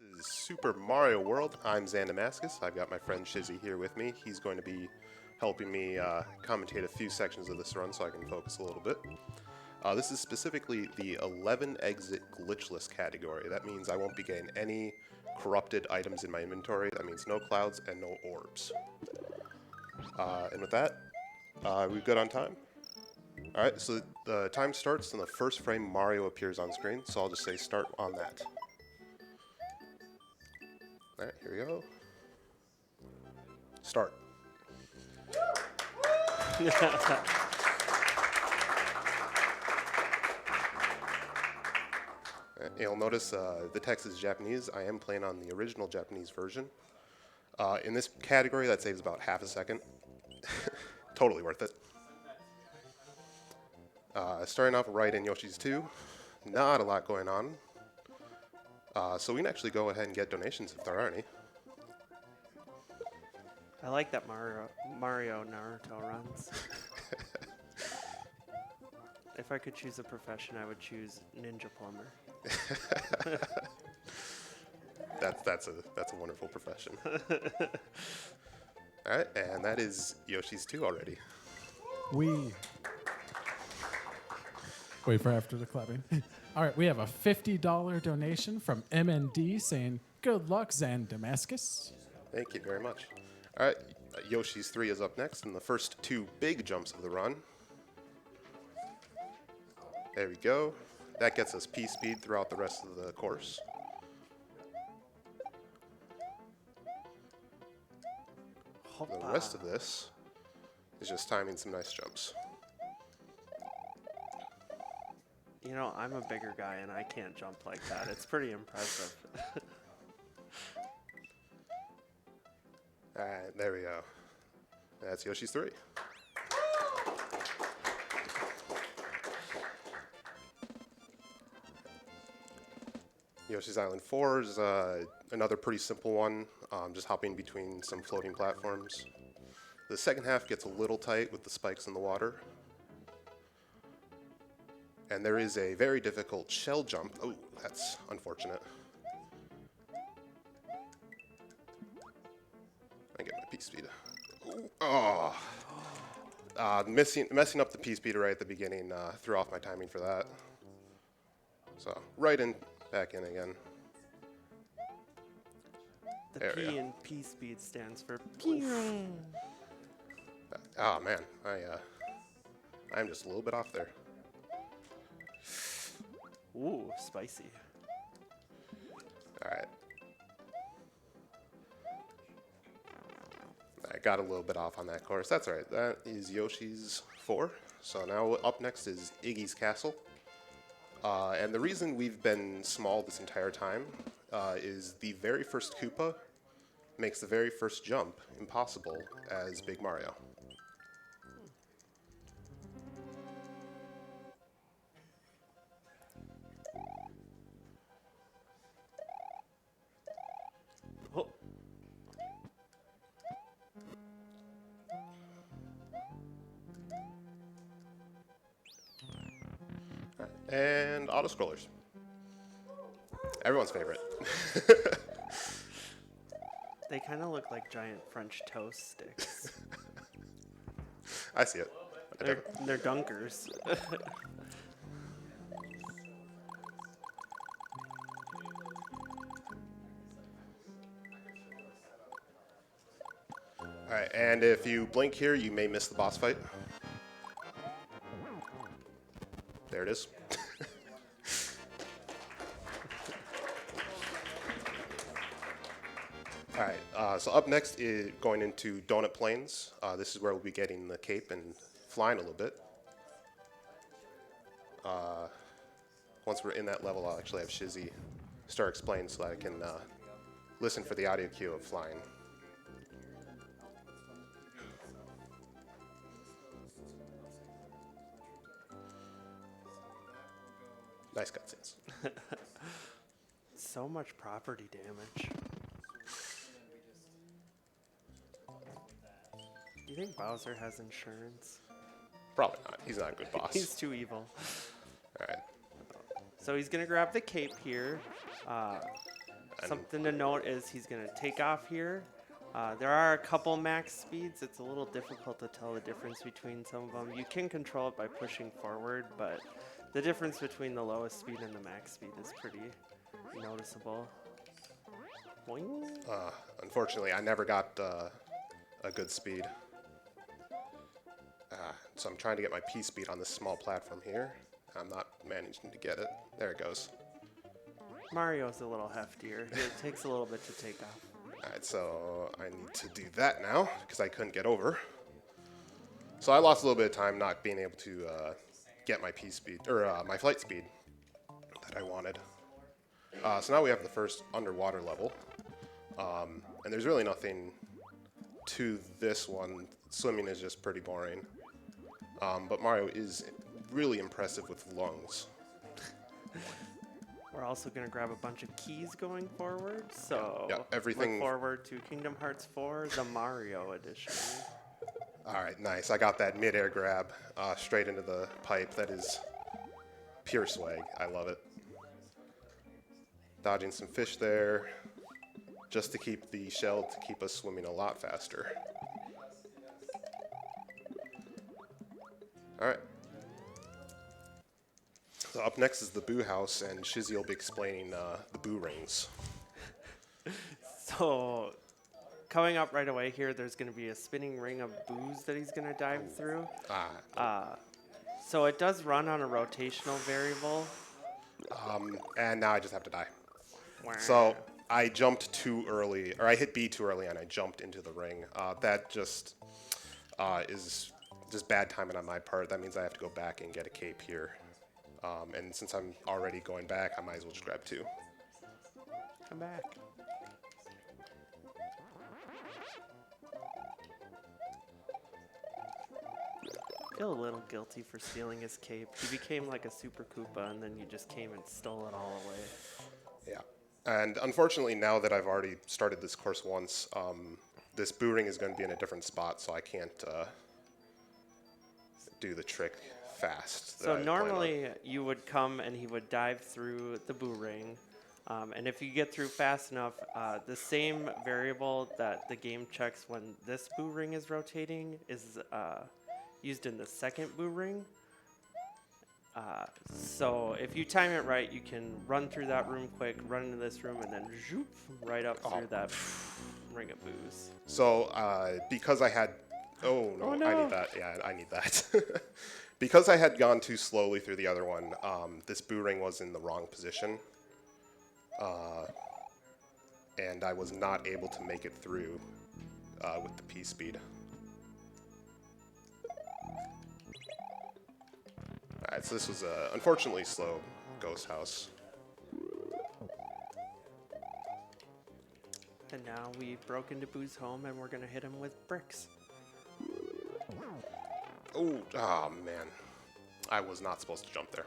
This is Super Mario World. I'm Damascus. I've got my friend Shizzy here with me. He's going to be helping me commentate a few sections of this run so I can focus a little bit. This is specifically the 11 exit glitchless category. That means I won't be getting any corrupted items in my inventory. That means no clouds and no orbs. And with that, we're good on time. Alright, so the time starts and the first frame Mario appears on screen, so I'll just say start on that. Alright, here we go. Start. You'll notice the text is Japanese. I am playing on the original Japanese version. In this category, that saves about half a second. Totally worth it. Starting off right in Yoshi's 2, not a lot going on. So we can actually go ahead and get donations if there are any. I like that Mario Naruto runs. If I could choose a profession, I would choose ninja plumber. That's a wonderful profession. All right, and that is Yoshi's 2 already. Wait for after the clapping. All right, we have a $50 donation from MND saying, "Good luck, Zan Damascus." Thank you very much. All right, Yoshi's 3 is up next, and the first two big jumps of the run. There we go. That gets us P-speed throughout the rest of the course. The rest of this is just timing some nice jumps. You know, I'm a bigger guy and I can't jump like that. It's pretty impressive. Alright, there we go. That's Yoshi's 3. Yoshi's Island 4 is another pretty simple one, just hopping between some floating platforms. The second half gets a little tight with the spikes in the water. And there is a very difficult shell jump. Oh, that's unfortunate. I get my P-speed. Oh! Messing up the P-speed right at the beginning threw off my timing for that. So, right in, back in again. The There P in P speed stands for Oh man, I'm just a little bit off there. Ooh, spicy. Alright. I got a little bit off on that course. That's alright. That is Yoshi's 4. So now up next is Iggy's Castle. And the reason we've been small this entire time is the very first Koopa makes the very first jump impossible as Big Mario. Oh. And auto-scrollers. Everyone's favorite. They kind of look like giant French toast sticks. I see it. They're dunkers. Alright, and if you blink here, you may miss the boss fight. There it is. Alright, so up next is going into Donut Plains. This is where we'll be getting the cape and flying a little bit. Once we're in that level, I'll actually have Shizzy start explaining so that I can listen for the audio cue of flying. Nice cutscenes. So much property damage. Do you think Bowser has insurance? Probably not. He's not a good boss. He's too evil. Alright. So he's going to grab the cape here. Something to note is he's going to take off here. There are a couple max speeds. It's a little difficult to tell the difference between some of them. You can control it by pushing forward, but the difference between the lowest speed and the max speed is pretty noticeable. Boing. Unfortunately, I never got a good speed. So I'm trying to get my P speed on this small platform here. I'm not managing to get it. There it goes. Mario's a little heftier. It takes a little bit to take off. Alright, so I need to do that now because I couldn't get over. So I lost a little bit of time not being able to get my P speed, or my flight speed that I wanted. So now we have the first underwater level. And there's really nothing to this one. Swimming is just pretty boring. But Mario is really impressive with lungs. We're also going to grab a bunch of keys going forward, so Yeah, everything. look forward to Kingdom Hearts 4, the Mario edition. Alright, nice. I got that mid-air grab straight into the pipe. That is pure swag. I love it. Dodging some fish there, just to keep the shell to keep us swimming a lot faster. Alright. So up next is the Boo House, and Shizzy will be explaining the Boo Rings. So, coming up right away here, there's going to be a spinning ring of boos that he's going to dive through. So it does run on a rotational variable. And now I just have to die. Wah. So I jumped too early, or I hit B too early, and I jumped into the ring. That just is just bad timing on my part. That means I have to go back and get a cape here. And since I'm already going back, I might as well just grab two. Come back. I feel a little guilty for stealing his cape. He became like a Super Koopa, and then you just came and stole it all away. Yeah. And unfortunately, now that I've already started this course once, this Boo Ring is going to be in a different spot, so I can't do the trick fast. So normally you would come and he would dive through the Boo Ring. And if you get through fast enough, the same variable that the game checks when this Boo Ring is rotating is used in the second Boo Ring. So if you time it right, you can run through that room quick, run into this room, and then zoop right up through that ring of boos. So because I had... Oh, no, Oh, no. I need that. Yeah, I need that. Because I had gone too slowly through the other one, this Boo Ring was in the wrong position. And I was not able to make it through with the P speed. Alright, so this was a unfortunately slow ghost house. And now we broke into Boo's home, and we're going to hit him with bricks. Oh, man. I was not supposed to jump there.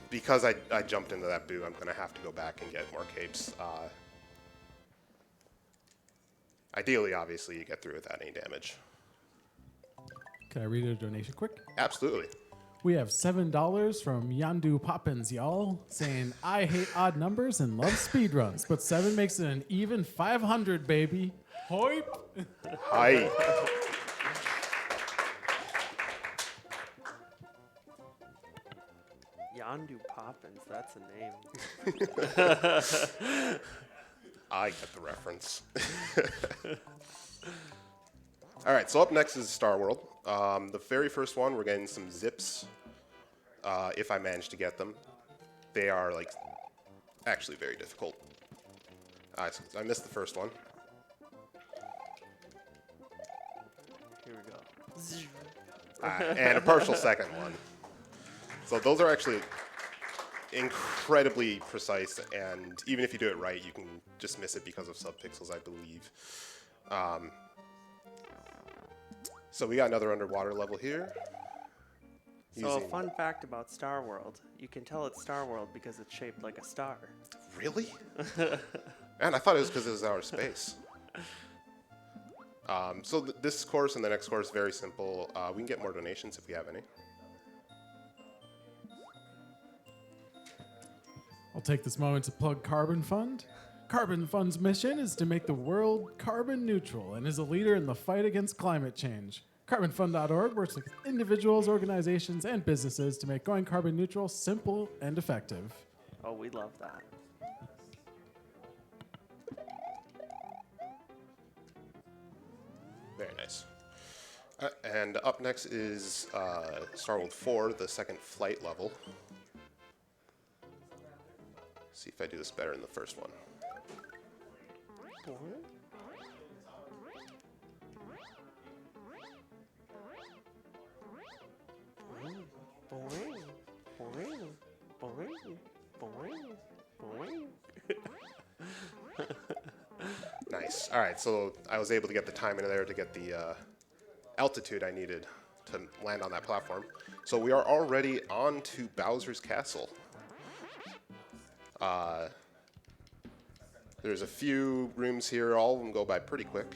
Because I jumped into that Boo, I'm going to have to go back and get more capes. Ideally, obviously, you get through without any damage. Can I read a donation quick? Absolutely. We have $7 from Yandu Poppins, y'all, saying, I hate odd numbers and love speedruns, but 7 makes it an even 500, baby. Hoip! Hi. Yandu Poppins, that's a name. I get the reference. All right, so up next is Star World. The very first one, we're getting some zips, if I manage to get them. They are, like, actually very difficult. I missed the first one. Here we go. And a partial second one. So those are actually incredibly precise, and even if you do it right, you can just miss it because of subpixels, I believe. So we got another underwater level here. So a fun fact about Star World, you can tell it's Star World because it's shaped like a star. Really? Man, I thought it was because it was outer space. So this course and the next course, very simple. We can get more donations if we have any. I'll take this moment to plug Carbon Fund. Carbon Fund's mission is to make the world carbon neutral and is a leader in the fight against climate change. CarbonFund.org works with individuals, organizations, and businesses to make going carbon neutral simple and effective. Oh, we love that. Very nice. And up next is Star World 4, the second flight level. See if I do this better than the first one. Nice. All right, so I was able to get the time in there to get the altitude I needed to land on that platform. So we are already on to Bowser's Castle. There's a few rooms here. All of them go by pretty quick.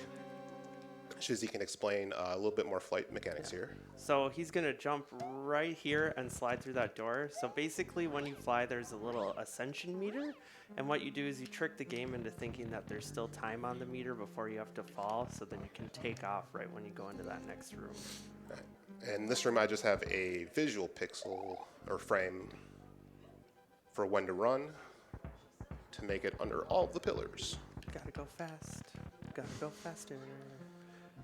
Shizzy can explain a little bit more flight mechanics here. So he's going to jump right here and slide through that door. So basically when you fly, there's a little ascension meter. And what you do is you trick the game into thinking that there's still time on the meter before you have to fall. So then you can take off right when you go into that next room. In this room, I just have a visual pixel or frame for when to run to make it under all of the pillars. Gotta go fast. Gotta go faster.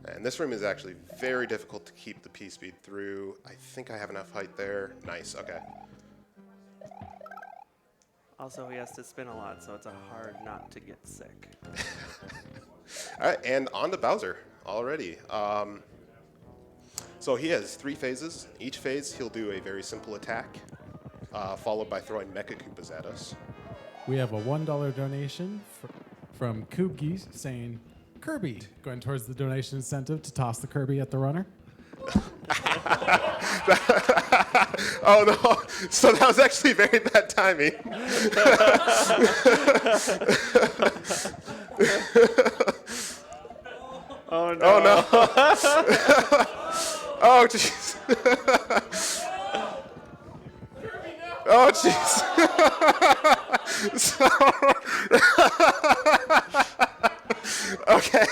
And this room is actually very difficult to keep the P-speed through. I think I have enough height there. Nice, okay. Also, he has to spin a lot, so it's a hard not to get sick. All right, and on to Bowser already. So he has 3 phases. Each phase, he'll do a very simple attack, followed by throwing Mecha Koopas at us. We have a $1 donation from Koopgie saying, Kirby, going towards the donation incentive to toss the Kirby at the runner. Oh no! So that was actually very bad timing. Oh no! Oh no! Oh jeez! Oh jeez! Okay.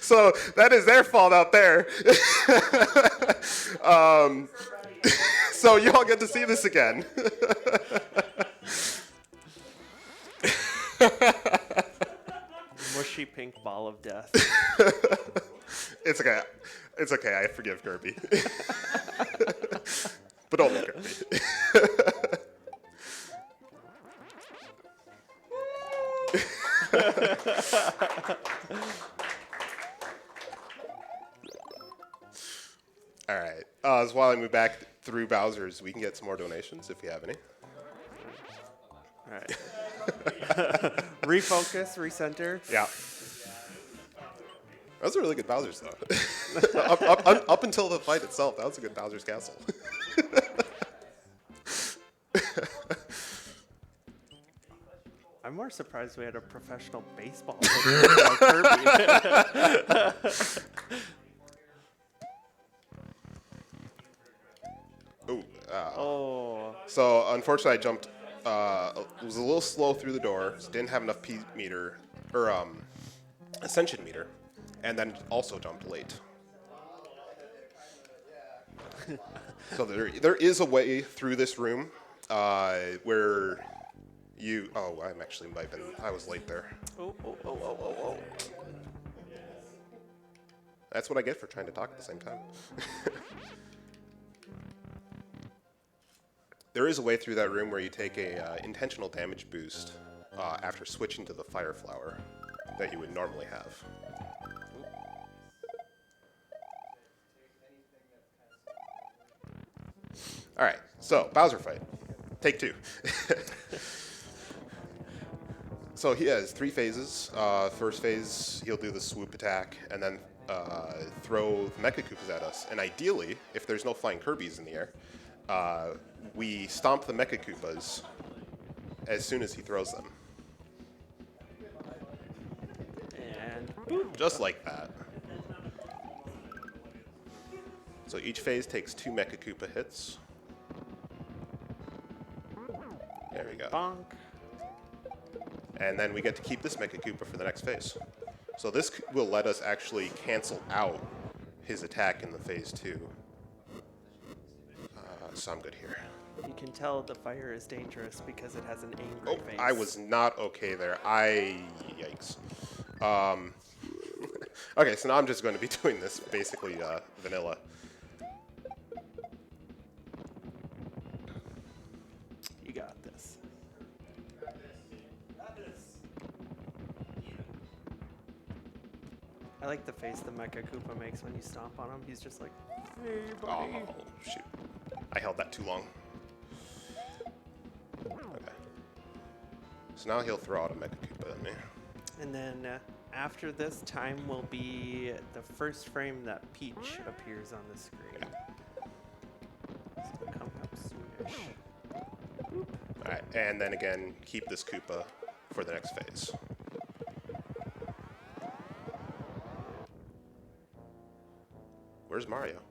So that is their fault out there. So you all get to see this again. Mushy pink ball of death. It's okay. It's okay. I forgive Kirby. But only Kirby. All right. So while I move back through Bowser's, we can get some more donations if you have any. All right. Refocus, recenter. Yeah. That was a really good Bowser's, though. up until the fight itself, that was a good Bowser's Castle. I'm more surprised we had a professional baseball player like Kirby. Ooh. Oh. So unfortunately, I jumped. It was a little slow through the door. So didn't have enough P meter or ascension meter, and then also jumped late. So there is a way through this room where you. Oh, I'm actually might have been. I was late there. Oh. That's what I get for trying to talk at the same time. There is a way through that room where you take a intentional damage boost after switching to the Fire Flower that you would normally have. All right, so Bowser fight. Take 2. So he has 3 phases. First phase, he'll do the swoop attack and then throw Mecha Koopas at us. And ideally, if there's no flying Kirbys in the air, we stomp the Mecha Koopas as soon as he throws them. Just like that. So each phase takes 2 Mecha Koopa hits. There we go. Bonk. And then we get to keep this Mecha Koopa for the next phase. So this will let us actually cancel out his attack in the phase 2. So I'm good here. You can tell the fire is dangerous because it has an angry Oh, face. I was not okay there. Yikes. Okay, so now I'm just going to be doing this basically vanilla. You got this. I like the face the Mecha Koopa makes when you stomp on him. He's just like, hey, buddy. Oh, shoot. I held that too long. Okay. So now he'll throw out a Mecha Koopa at me. And then after this, time will be the first frame that Peach appears on the screen. So coming up soonish. Alright, and then again, keep this Koopa for the next phase. Where's Mario?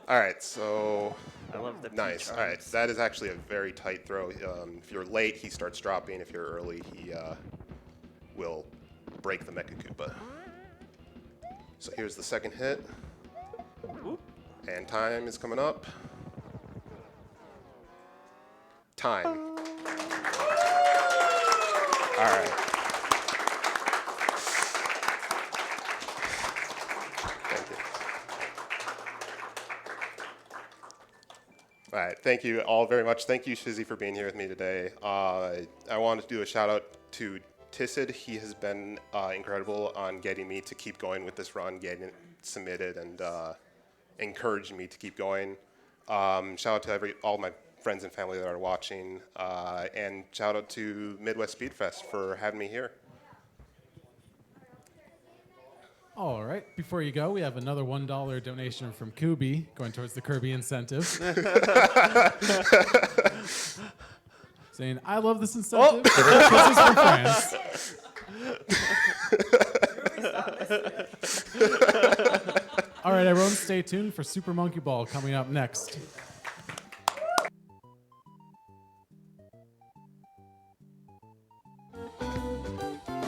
Alright, so I love the Peach nice. arms. Alright, that is actually a very tight throw. If you're late, he starts dropping. If you're early, he will break the Mecha Koopa. So here's the second hit. Whoop. And time is coming up. Time. Alright. Thank you. All right, thank you all very much. Thank you, Shizzy, for being here with me today. I wanted to do a shout out to Tissid. He has been incredible on getting me to keep going with this run, getting it submitted, and encouraging me to keep going. Shout out to all my friends and family that are watching, and shout out to Midwest Speed Fest for having me here. All right. Before you go, we have another $1 donation from Kubi going towards the Kirby incentive. Saying, I love this incentive. Kisses from France. All right, everyone, stay tuned for Super Monkey Ball coming up next.